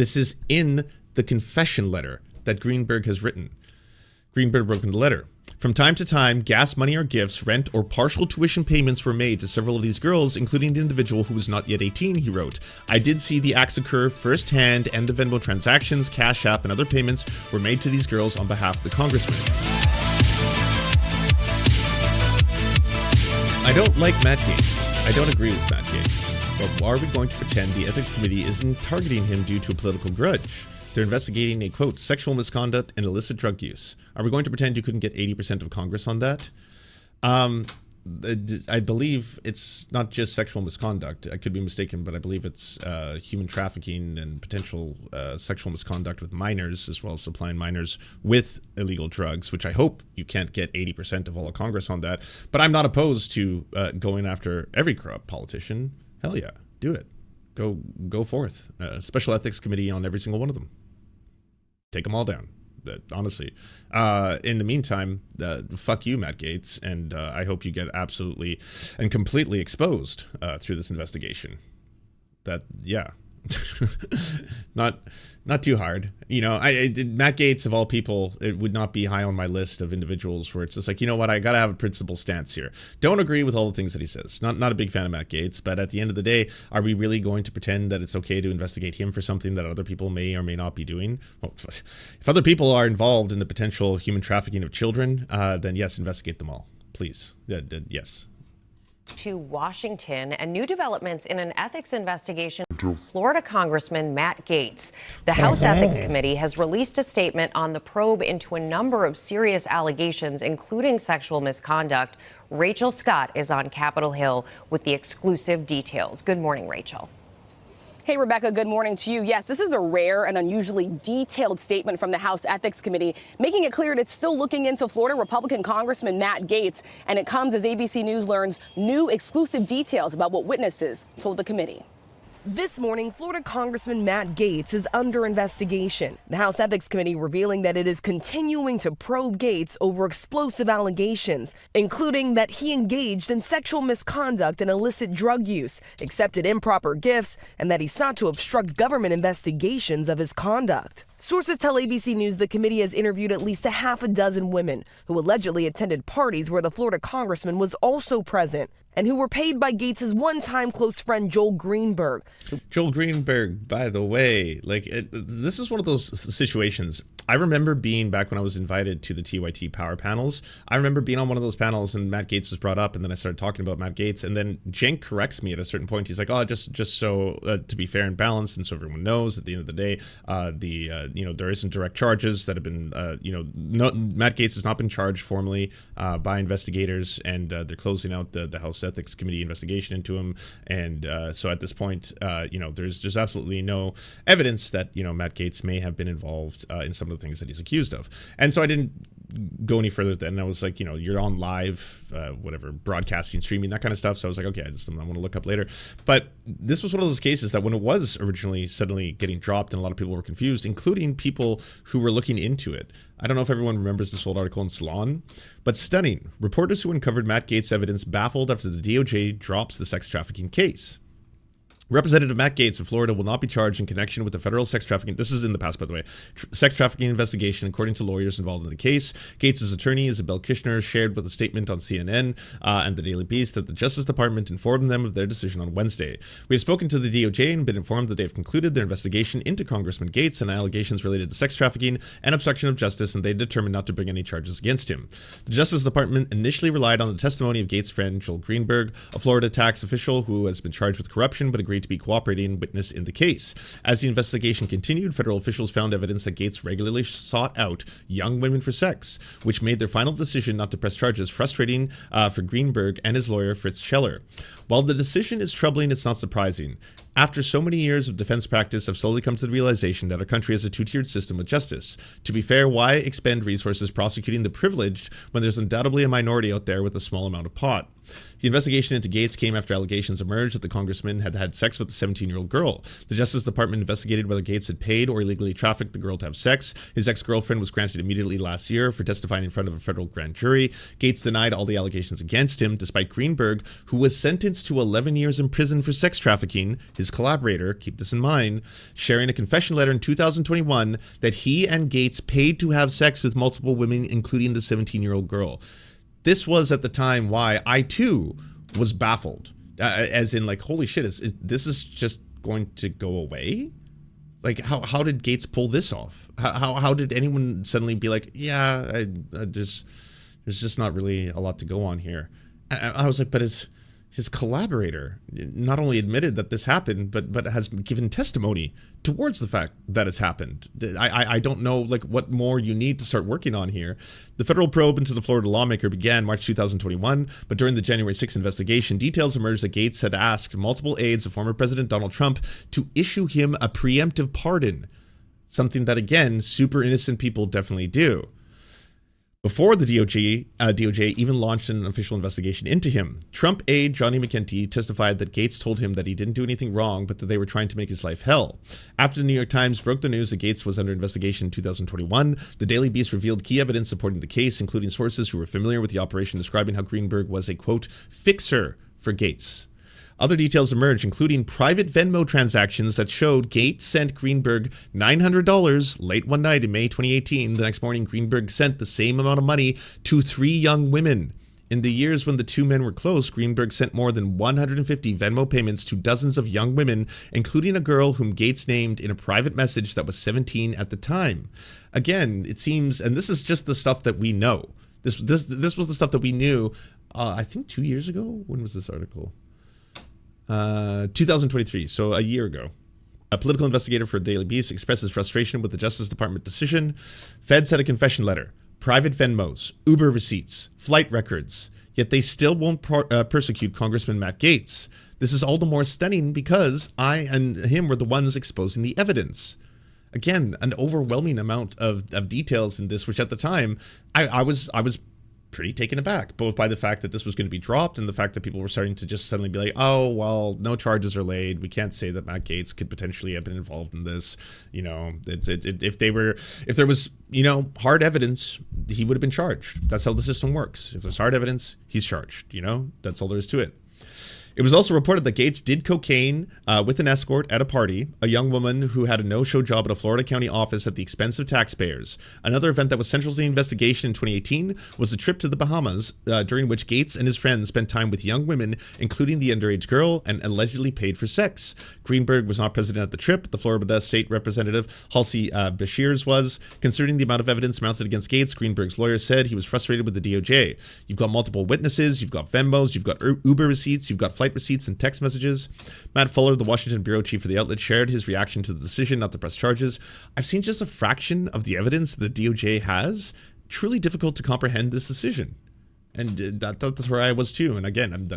This is in the confession letter that Greenberg has written. Greenberg wrote in the letter. From time to time, gas money or gifts, rent, or partial tuition payments were made to several of these girls, including the individual who was not yet 18, he wrote. I did see the acts occur firsthand, and the Venmo transactions, Cash App, and other payments were made to these girls on behalf of the congressman. I don't like Matt Gaetz. I don't agree with Matt Gaetz. But are we going to pretend the Ethics Committee isn't targeting him due to a political grudge? They're investigating a, quote, sexual misconduct and illicit drug use. Are we going to pretend you couldn't get 80% of Congress on that? I believe it's not just sexual misconduct. I could be mistaken, but I believe it's human trafficking and potential sexual misconduct with minors, as well as supplying minors with illegal drugs, which I hope you can't get 80% of all of Congress on that. But I'm not opposed to going after every corrupt politician. Hell yeah, do it. Go forth. Special ethics committee on every single one of them. Take them all down. Honestly, in the meantime, fuck you, Matt Gaetz, and I hope you get absolutely and completely exposed through this investigation. That, yeah, not too hard. You know, Matt Gaetz, of all people, it would not be high on my list of individuals where it's just like, you know what, I gotta have a principled stance here. Don't agree with all the things that he says. Not a big fan of Matt Gaetz, but at the end of the day, are we really going to pretend that it's okay to investigate him for something that other people may or may not be doing? Well, if other people are involved in the potential human trafficking of children, then yes, investigate them all, please. Yes. To Washington and new developments in an ethics investigation. Florida Congressman Matt Gaetz. The House Ethics Committee has released a statement on the probe into a number of serious allegations, including sexual misconduct. Rachel Scott is on Capitol Hill with the exclusive details. Good morning, Rachel. Hey, Rebecca, good morning to you. Yes, this is a rare and unusually detailed statement from the House Ethics Committee, making it clear that it's still looking into Florida Republican Congressman Matt Gaetz, and it comes as ABC News learns new exclusive details about what witnesses told the committee. This morning, Florida Congressman Matt Gaetz is under investigation. The House Ethics Committee revealing that it is continuing to probe Gaetz over explosive allegations, including that he engaged in sexual misconduct and illicit drug use, accepted improper gifts, and that he sought to obstruct government investigations of his conduct. Sources tell ABC News the committee has interviewed at least a half a dozen women who allegedly attended parties where the Florida congressman was also present and who were paid by Gaetz's one-time close friend Joel Greenberg. Joel Greenberg, by the way, this is one of those situations. I remember being back when I was invited to the TYT Power panels. I remember being on one of those panels and Matt Gaetz was brought up, and then I started talking about Matt Gaetz, and then Cenk corrects me at a certain point. He's like, "Oh, just so to be fair and balanced, and so everyone knows, at the end of the day, there isn't direct charges that have been, Matt Gaetz has not been charged formally by investigators, and they're closing out the House Ethics Committee investigation into him, and so at this point, there's absolutely no evidence that Matt Gaetz may have been involved in some of the things that he's accused of." And so I didn't go any further then. I was like, you're on live, broadcasting, streaming, that kind of stuff. So I was like, okay, I want to look up later. But this was one of those cases that when it was originally suddenly getting dropped and a lot of people were confused, including people who were looking into it. I don't know if everyone remembers this old article in Salon, but stunning. Reporters who uncovered Matt Gaetz evidence baffled after the DOJ drops the sex trafficking case. Representative Matt Gaetz of Florida will not be charged in connection with the federal sex trafficking, this is in the past, by the way, sex trafficking investigation, according to lawyers involved in the case. Gaetz's attorney, Isabel Kishner, shared with a statement on CNN and the Daily Beast that the Justice Department informed them of their decision on Wednesday. We have spoken to the DOJ and been informed that they have concluded their investigation into Congressman Gaetz and allegations related to sex trafficking and obstruction of justice, and they determined not to bring any charges against him. The Justice Department initially relied on the testimony of Gaetz' friend Joel Greenberg, a Florida tax official who has been charged with corruption but agreed to be cooperating witness in the case. As the investigation continued, federal officials found evidence that Gaetz regularly sought out young women for sex, which made their final decision not to press charges frustrating for Greenberg and his lawyer Fritz Scheller. While the decision is troubling, it's not surprising. After so many years of defense practice, I've slowly come to the realization that our country has a two-tiered system of justice. To be fair, why expend resources prosecuting the privileged when there's undoubtedly a minority out there with a small amount of pot? The investigation into Gaetz came after allegations emerged that the congressman had had sex with a 17-year-old girl. The Justice Department investigated whether Gaetz had paid or illegally trafficked the girl to have sex. His ex-girlfriend was granted immediately last year for testifying in front of a federal grand jury. Gaetz denied all the allegations against him, despite Greenberg, who was sentenced to 11 years in prison for sex trafficking, his collaborator, keep this in mind, sharing a confession letter in 2021 that he and Gaetz paid to have sex with multiple women, including the 17-year-old girl. This was at the time why I too was baffled, as in like, holy shit, this is just going to go away? Like, how did Gaetz pull this off? How did anyone suddenly be like, yeah, there's just not really a lot to go on here? I was like, but his collaborator not only admitted that this happened, but has given testimony towards the fact that it's happened. I don't know like what more you need to start working on here. The federal probe into the Florida lawmaker began March 2021, but during the January 6th investigation, details emerged that Gaetz had asked multiple aides of former President Donald Trump to issue him a preemptive pardon, something that, again, super innocent people definitely do. Before the DOJ even launched an official investigation into him, Trump aide Johnny McEntee testified that Gaetz told him that he didn't do anything wrong, but that they were trying to make his life hell. After the New York Times broke the news that Gaetz was under investigation in 2021, the Daily Beast revealed key evidence supporting the case, including sources who were familiar with the operation describing how Greenberg was a, quote, fixer for Gaetz. Other details emerged, including private Venmo transactions that showed Gaetz sent Greenberg $900 late one night in May 2018. The next morning, Greenberg sent the same amount of money to 3 young women. In the years when the two men were close, Greenberg sent more than 150 Venmo payments to dozens of young women, including a girl whom Gaetz named in a private message that was 17 at the time. Again, it seems, and this is just the stuff that we know. This was the stuff that we knew, I think 2 years ago? When was this article? 2023, so a year ago. A political investigator for Daily Beast expresses frustration with the Justice Department decision. Feds had a confession letter, private Venmos, Uber receipts, flight records, yet they still won't persecute Congressman Matt Gaetz. This is all the more stunning because I and him were the ones exposing the evidence. Again, an overwhelming amount of details in this, which at the time I was pretty taken aback, both by the fact that this was going to be dropped and the fact that people were starting to just suddenly be like, oh, well, no charges are laid. We can't say that Matt Gaetz could potentially have been involved in this. You know, if there was, you know, hard evidence, he would have been charged. That's how the system works. If there's hard evidence, he's charged. You know, that's all there is to it. It was also reported that Gaetz did cocaine with an escort at a party, a young woman who had a no-show job at a Florida county office at the expense of taxpayers. Another event that was central to the investigation in 2018 was a trip to the Bahamas, during which Gaetz and his friends spent time with young women, including the underage girl, and allegedly paid for sex. Greenberg was not present at the trip. The Florida State Representative Halsey Beshears was. Considering the amount of evidence mounted against Gaetz, Greenberg's lawyer said he was frustrated with the DOJ. You've got multiple witnesses, you've got Venmos, you've got Uber receipts, you've got flight receipts and text messages. Matt Fuller, the Washington bureau chief for the outlet, shared his reaction to the decision not to press charges. I've seen just a fraction of the evidence the DOJ has. Truly difficult to comprehend this decision. And that's where I was too. And again, I'm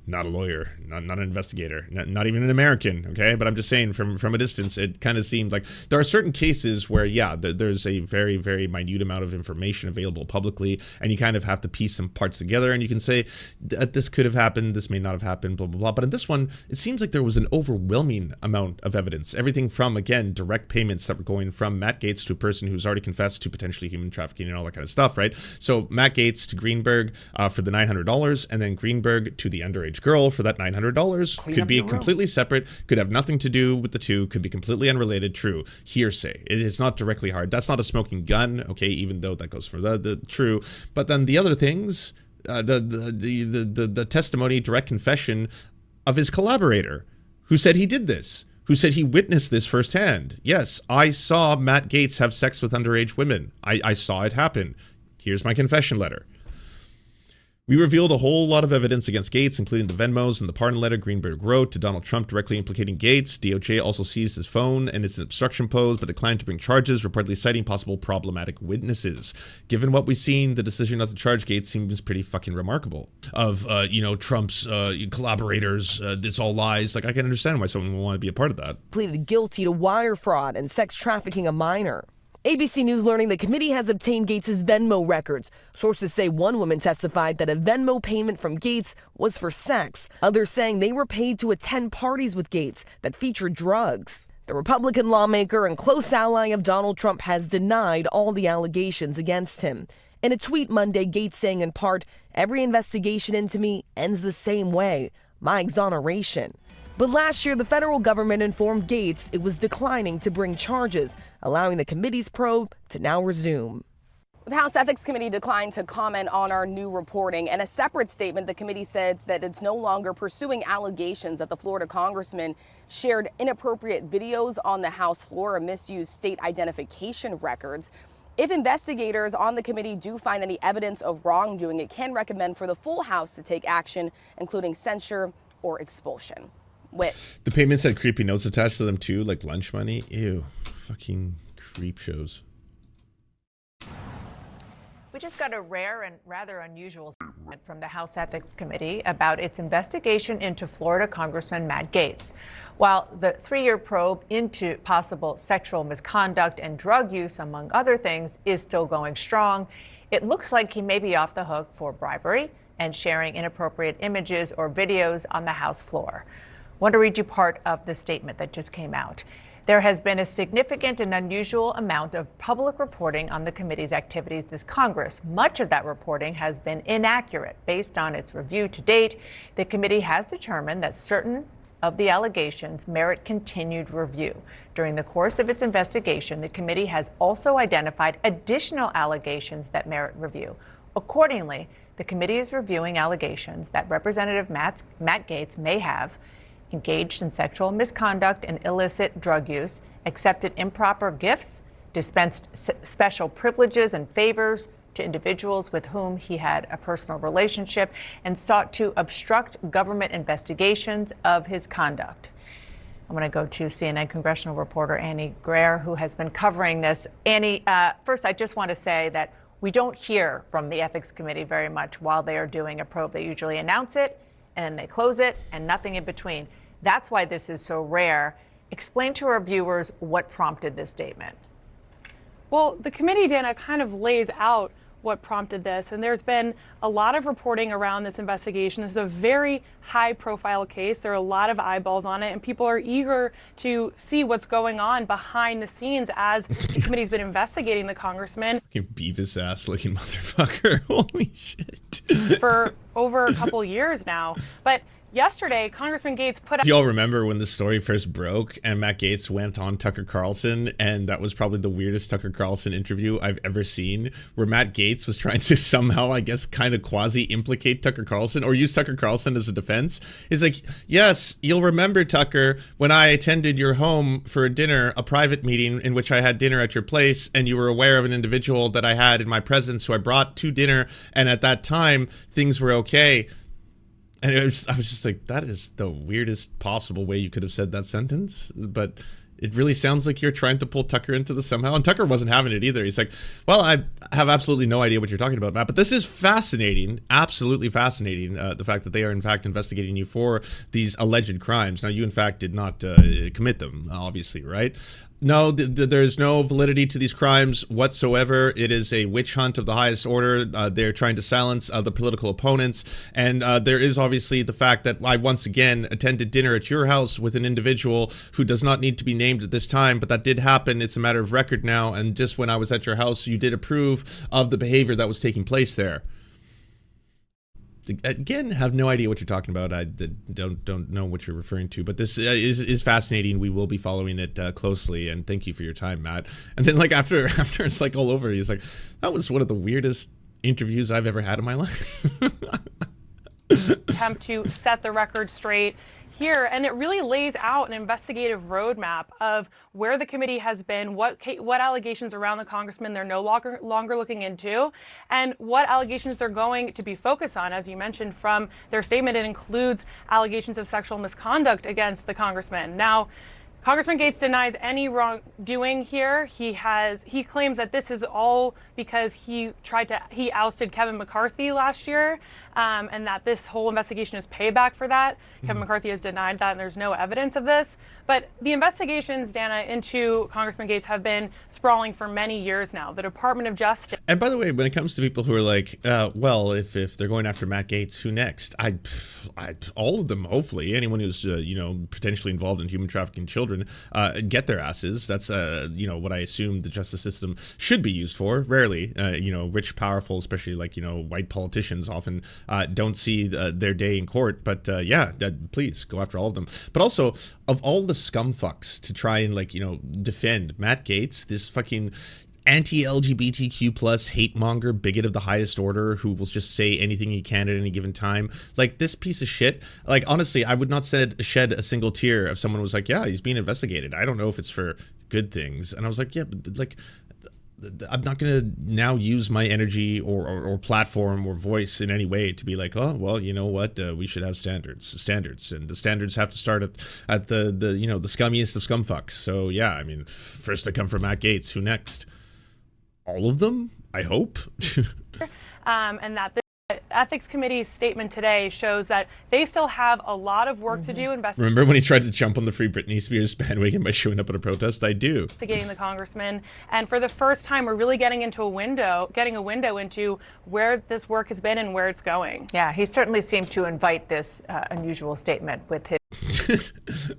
not a lawyer, not an investigator, not even an American, okay? But I'm just saying from a distance, it kind of seemed like there are certain cases where, yeah, there's a very, very minute amount of information available publicly, and you kind of have to piece some parts together, and you can say, this could have happened, this may not have happened, blah, blah, blah. But in this one, it seems like there was an overwhelming amount of evidence. Everything from, again, direct payments that were going from Matt Gaetz to a person who's already confessed to potentially human trafficking and all that kind of stuff, right? So Matt Gaetz to Greenberg, for the $900, and then Greenberg to the underage girl for that $900 could be completely separate, could have nothing to do with the two, could be completely unrelated. True. Hearsay. It is not directly hard. That's not a smoking gun, okay, even though that goes for the true. But then the other things, the testimony, direct confession of his collaborator, who said he did this, who said he witnessed this firsthand. Yes, I saw Matt Gaetz have sex with underage women. I saw it happen. Here's my confession letter. We revealed a whole lot of evidence against Gaetz, including the Venmos and the pardon letter Greenberg wrote to Donald Trump directly implicating Gaetz. DOJ also seized his phone and its obstruction pose, but declined to bring charges, reportedly citing possible problematic witnesses. Given what we've seen, the decision not to charge Gaetz seems pretty fucking remarkable. Of, Trump's collaborators, it's all lies. Like, I can understand why someone would want to be a part of that. Pleaded guilty to wire fraud and sex trafficking a minor. ABC News learning the committee has obtained Gaetz' Venmo records. Sources say one woman testified that a Venmo payment from Gaetz was for sex. Others saying they were paid to attend parties with Gaetz that featured drugs. The Republican lawmaker and close ally of Donald Trump has denied all the allegations against him. In a tweet Monday, Gaetz saying in part, "Every investigation into me ends the same way, my exoneration." But last year, the federal government informed Gaetz it was declining to bring charges, allowing the committee's probe to now resume. The House Ethics Committee declined to comment on our new reporting. In a separate statement, the committee says that it's no longer pursuing allegations that the Florida congressman shared inappropriate videos on the House floor or misused state identification records. If investigators on the committee do find any evidence of wrongdoing, it can recommend for the full House to take action, including censure or expulsion. The payments had creepy notes attached to them too, like lunch money. Ew, fucking creep shows. We just got a rare and rather unusual statement from the House Ethics Committee about its investigation into Florida Congressman Matt Gaetz. While the 3-year probe into possible sexual misconduct and drug use, among other things, is still going strong, it looks like he may be off the hook for bribery and sharing inappropriate images or videos on the House floor. I want to read you part of the statement that just came out. There has been a significant and unusual amount of public reporting on the committee's activities this Congress. Much of that reporting has been inaccurate. Based on its review to date, the committee has determined that certain of the allegations merit continued review. During the course of its investigation, the committee has also identified additional allegations that merit review. Accordingly, the committee is reviewing allegations that Representative Matt Gaetz may have engaged in sexual misconduct and illicit drug use, accepted improper gifts, dispensed special privileges and favors to individuals with whom he had a personal relationship, and sought to obstruct government investigations of his conduct. I'm going to go to CNN congressional reporter Annie Greer, who has been covering this. Annie, first, I just want to say that we don't hear from the Ethics Committee very much while they are doing a probe. They usually announce it, and then they close it, and nothing in between. That's why this is so rare. Explain to our viewers what prompted this statement. Well, the committee, Dana, kind of lays out what prompted this, and there's been a lot of reporting around this investigation. This is a very high-profile case. There are a lot of eyeballs on it, and people are eager to see what's going on behind the scenes as the committee's been investigating the congressman. Fucking Beavis ass looking motherfucker. Holy shit. For over a couple years now. But yesterday, Congressman Gaetz put out... Do y'all remember when the story first broke and Matt Gaetz went on Tucker Carlson, and that was probably the weirdest Tucker Carlson interview I've ever seen, where Matt Gaetz was trying to somehow, I guess, kind of quasi-implicate Tucker Carlson or use Tucker Carlson as a defense? He's like, yes, you'll remember, Tucker, when I attended your home for a dinner, a private meeting in which I had dinner at your place, and you were aware of an individual that I had in my presence who I brought to dinner, and at that time, things were okay. And I was just like, that is the weirdest possible way you could have said that sentence. But it really sounds like you're trying to pull Tucker into this somehow. And Tucker wasn't having it either. He's like, well, I have absolutely no idea what you're talking about, Matt. But this is fascinating, absolutely fascinating, the fact that they are, in fact, investigating you for these alleged crimes. Now, you, in fact, did not commit them, obviously, right? No, there's no validity to these crimes whatsoever. It is a witch hunt of the highest order. They're trying to silence the political opponents. And there is obviously the fact that I once again attended dinner at your house with an individual who does not need to be named at this time, but that did happen. It's a matter of record now. And just when I was at your house, you did approve of the behavior that was taking place there. Again, have no idea what you're talking about. I don't know what you're referring to, but this is fascinating. We will be following it closely, and thank you for your time, Matt. And then, like, after it's like all over, he's like, that was one of the weirdest interviews I've ever had in my life. Attempt to set the record straight here, and it really lays out an investigative roadmap of where the committee has been, what allegations around the congressman they're no longer looking into, and what allegations they're going to be focused on. As you mentioned from their statement, it includes allegations of sexual misconduct against the congressman. Now, Congressman Gaetz denies any wrongdoing here. He claims that this is all because he ousted Kevin McCarthy last year, and that this whole investigation is payback for that. Kevin McCarthy has denied that, and there's no evidence of this. But the investigations, Dana, into Congressman Gaetz have been sprawling for many years now. The Department of Justice. And by the way, when it comes to people who are like, well, if they're going after Matt Gaetz, who next? All of them, hopefully. Anyone who's potentially involved in human trafficking children, get their asses. That's what I assume the justice system should be used for. Rarely, rich, powerful, especially like white politicians often don't see their day in court. But yeah, please go after all of them. But also, of all the scumfucks to try and like, you know, defend Matt Gaetz, this fucking anti-LGBTQ plus hate monger, bigot of the highest order, who will just say anything he can at any given time. Like, this piece of shit, like, honestly, I would not shed a single tear if someone was like, yeah, he's being investigated. I don't know if it's for good things. And I was like, yeah, but like, I'm not going to now use my energy or platform or voice in any way to be like, oh, well, you know what, we should have standards, and the standards have to start at the you know, the scummiest of scumfucks. So yeah, I mean, first I come from Matt Gaetz. Who next? All of them, I hope. And that the Ethics Committee's statement today shows that they still have a lot of work to do. Remember when he tried to jump on the Free Britney Spears bandwagon by showing up at a protest? I do. Investigating the congressman, and for the first time, we're really getting a window into where this work has been and where it's going. Yeah, he certainly seemed to invite this unusual statement with his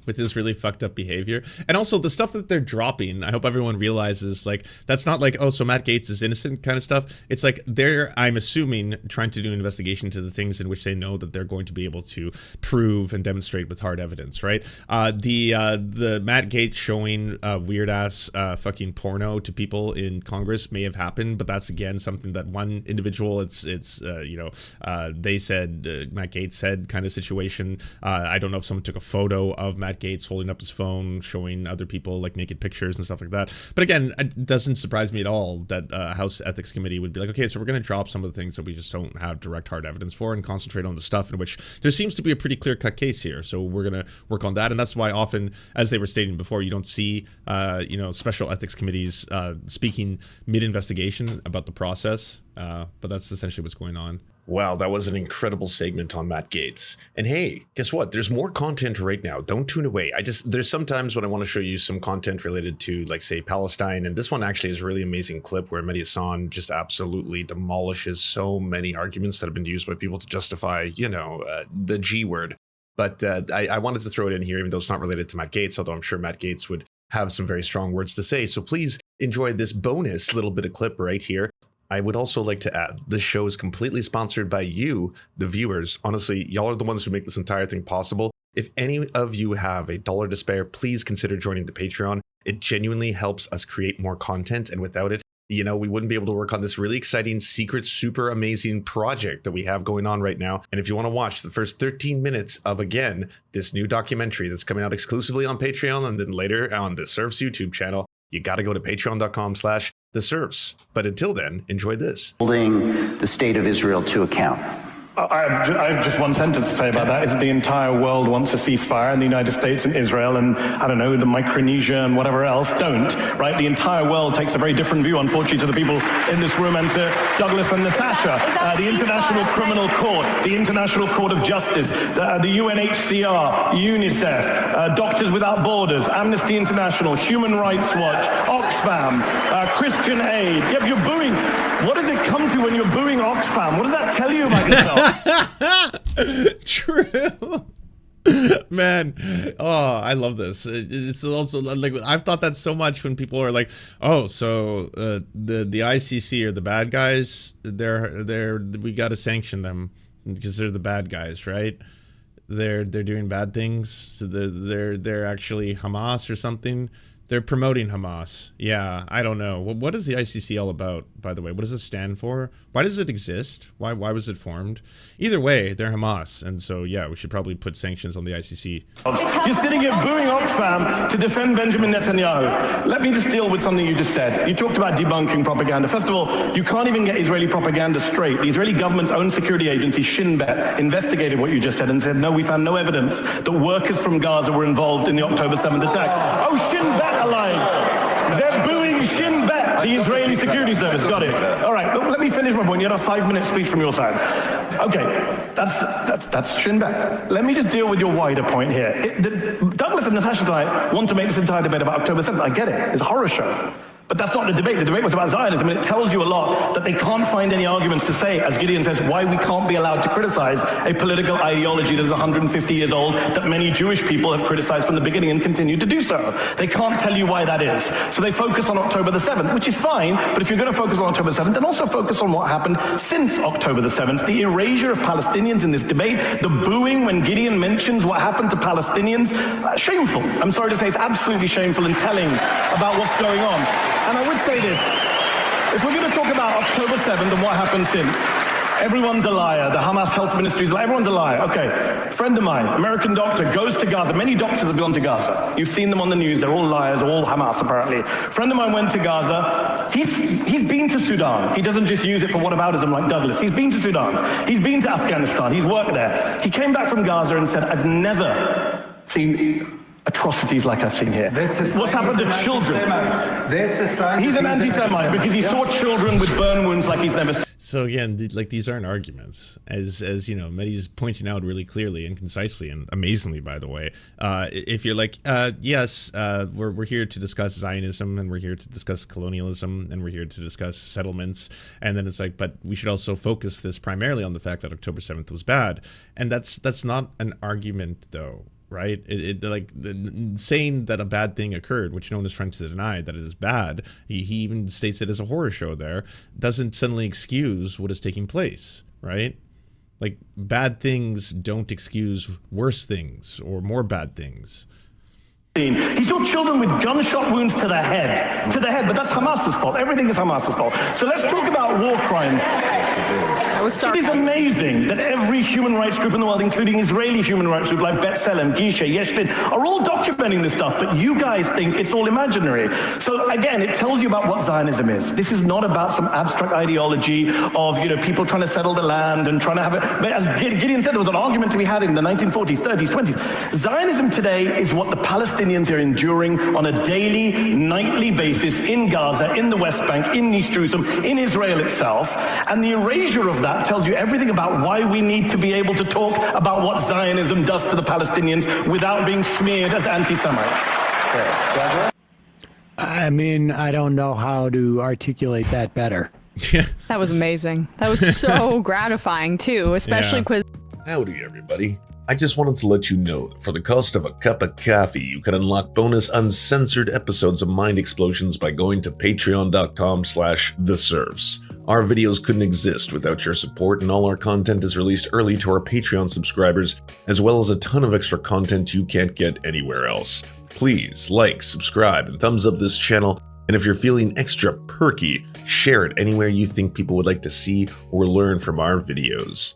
with his really fucked up behavior. And also the stuff that they're dropping, I hope everyone realizes, like, that's not like, oh, so Matt Gaetz is innocent kind of stuff. It's like they're, I'm assuming, trying to do an investigation to the things in which they know that they're going to be able to prove and demonstrate with hard evidence, right? The Matt Gaetz showing weird ass fucking porno to people in Congress may have happened, but that's again something that one individual, it's you know, they said, Matt Gaetz said kind of situation. I don't know if someone took a photo of Matt Gaetz holding up his phone, showing other people like naked pictures and stuff like that. But again, it doesn't surprise me at all that House Ethics Committee would be like, okay, so we're going to drop some of the things that we just don't have direct hard evidence for and concentrate on the stuff in which there seems to be a pretty clear-cut case here. So we're going to work on that. And that's why often, as they were stating before, you don't see, you know, special ethics committees speaking mid-investigation about the process. But that's essentially what's going on. Wow, that was an incredible segment on Matt Gaetz. And hey, guess what? There's more content right now. Don't tune away. There's sometimes when I want to show you some content related to, like, say, Palestine. And this one actually is a really amazing clip where Medhi Hasan just absolutely demolishes so many arguments that have been used by people to justify, you know, the G word. But I wanted to throw it in here, even though it's not related to Matt Gaetz, although I'm sure Matt Gaetz would have some very strong words to say. So please enjoy this bonus little bit of clip right here. I would also like to add, this show is completely sponsored by you, the viewers. Honestly, y'all are the ones who make this entire thing possible. If any of you have $1 to spare, please consider joining the Patreon. It genuinely helps us create more content, and without it, you know, we wouldn't be able to work on this really exciting, secret, super amazing project that we have going on right now. And if you want to watch the first 13 minutes of, again, this new documentary that's coming out exclusively on Patreon and then later on the Serfs YouTube channel, you got to go to patreon.com/the Serfs. But until then, enjoy this. Holding the state of Israel to account. I have just one sentence to say about that, is that the entire world wants a ceasefire, and the United States and Israel and, I don't know, the Micronesia and whatever else don't, right? The entire world takes a very different view, unfortunately, to the people in this room and to Douglas and Natasha. The International Criminal Court, the International Court of Justice, the UNHCR, UNICEF, Doctors Without Borders, Amnesty International, Human Rights Watch, Oxfam, Christian Aid. Yep, you're booing. What does it come to when you're booing Oxfam? What does that tell you about yourself? True. Man, oh, I love this. It's also like, I've thought that so much when people are like, oh, so the ICC are the bad guys. We got to sanction them because they're the bad guys, right? They're doing bad things. So they're actually Hamas or something. They're promoting Hamas. Yeah, I don't know. What is the ICC all about, by the way? What does it stand for? Why does it exist? Why was it formed? Either way, they're Hamas. And so, yeah, we should probably put sanctions on the ICC. You're sitting here booing Oxfam to defend Benjamin Netanyahu. Let me just deal with something you just said. You talked about debunking propaganda. First of all, you can't even get Israeli propaganda straight. The Israeli government's own security agency, Shin Bet, investigated what you just said and said, no, we found no evidence that workers from Gaza were involved in the October 7th attack. Oh, Shin Bet alive. They're booing Shin Bet, the Israeli security service. Got it. All right, let me finish my point. You had a 5-minute speech from your side. Okay, that's Shin Bet. Let me just deal with your wider point here. Douglas and Natasha tonight want to make this entire debate about October 7th. I get it. It's a horror show. But that's not the debate. The debate was about Zionism, and it tells you a lot that they can't find any arguments to say, as Gideon says, why we can't be allowed to criticize a political ideology that is 150 years old, that many Jewish people have criticized from the beginning and continue to do so. They can't tell you why that is. So they focus on October the 7th, which is fine, but if you're going to focus on October the 7th, then also focus on what happened since October the 7th, the erasure of Palestinians in this debate, the booing when Gideon mentions what happened to Palestinians. Shameful. I'm sorry to say, it's absolutely shameful and telling about what's going on. And I would say this, if we're going to talk about October 7th and what happened since, everyone's a liar. The Hamas health ministry is like, everyone's a liar. Okay, friend of mine, American doctor, goes to Gaza. Many doctors have gone to Gaza. You've seen them on the news. They're all liars, all Hamas apparently. Friend of mine went to Gaza. He's been to Sudan. He doesn't just use it for whataboutism like Douglas. He's been to Sudan. He's been to Afghanistan. He's worked there. He came back from Gaza and said, I've never seen atrocities like I've seen here. What's happened to children? He's an anti-Semite because he saw children with burn wounds like he's never seen. So again, like, these aren't arguments, as you know, Medhi's pointing out really clearly and concisely and amazingly, by the way. If you're like, yes, we're here to discuss Zionism, and we're here to discuss colonialism, and we're here to discuss settlements, and then it's like, but we should also focus this primarily on the fact that October 7th was bad, and that's not an argument, though. Right? Saying that a bad thing occurred, which no one is trying to deny that it is bad, he even states it as a horror show there, doesn't suddenly excuse what is taking place, right? Like, bad things don't excuse worse things or more bad things. He saw children with gunshot wounds to the head, but that's Hamas's fault. Everything is Hamas's fault. So let's talk about war crimes. It is amazing that every human rights group in the world, including Israeli human rights groups like B'Tselem, Gisha, Yeshbin, are all documenting this stuff, but you guys think it's all imaginary. So again, it tells you about what Zionism is. This is not about some abstract ideology of, you know, people trying to settle the land and trying to have it. But as Gideon said, there was an argument to be had in the 1940s, 30s, 20s. Zionism today is what the Palestinians are enduring on a daily, nightly basis in Gaza, in the West Bank, in East Jerusalem, in Israel itself. And the erasure of that tells you everything about why we need to be able to talk about what Zionism does to the Palestinians without being smeared as anti-Semites. I mean, I don't know how to articulate that better. That was amazing. That was so gratifying too, especially because... Howdy, everybody. I just wanted to let you know that for the cost of a cup of coffee, you can unlock bonus uncensored episodes of Mind Explosions by going to patreon.com/the Serfs. Our videos couldn't exist without your support, and all our content is released early to our Patreon subscribers, as well as a ton of extra content you can't get anywhere else. Please like, subscribe, and thumbs up this channel, and if you're feeling extra perky, share it anywhere you think people would like to see or learn from our videos.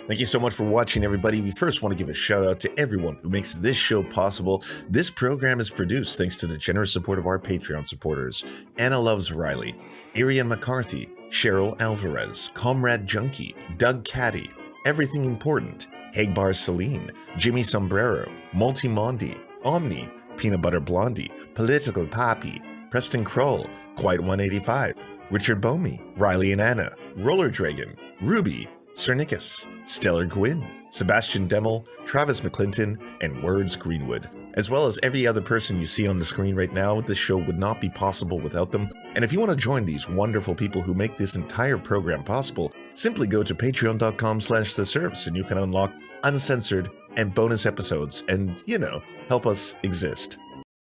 Thank you so much for watching, everybody. We first want to give a shout out to everyone who makes this show possible. This program is produced thanks to the generous support of our Patreon supporters: Anna Loves Riley, Arian McCarthy, Cheryl Alvarez, Comrade Junkie, Doug Caddy, Everything Important, Hagbar Celine, Jimmy Sombrero, Multimondi, Omni, Peanut Butter Blondie, Political Poppy, Preston Kroll, Quite 185, Richard Bomey, Riley and Anna, Roller Dragon, Ruby, Cernicus, Stellar Gwyn, Sebastian Demmel, Travis McClinton, and Words Greenwood. As well as every other person you see on the screen right now, this show would not be possible without them. And if you want to join these wonderful people who make this entire program possible, simply go to patreon.com/the Serfs and you can unlock uncensored and bonus episodes and, you know, help us exist.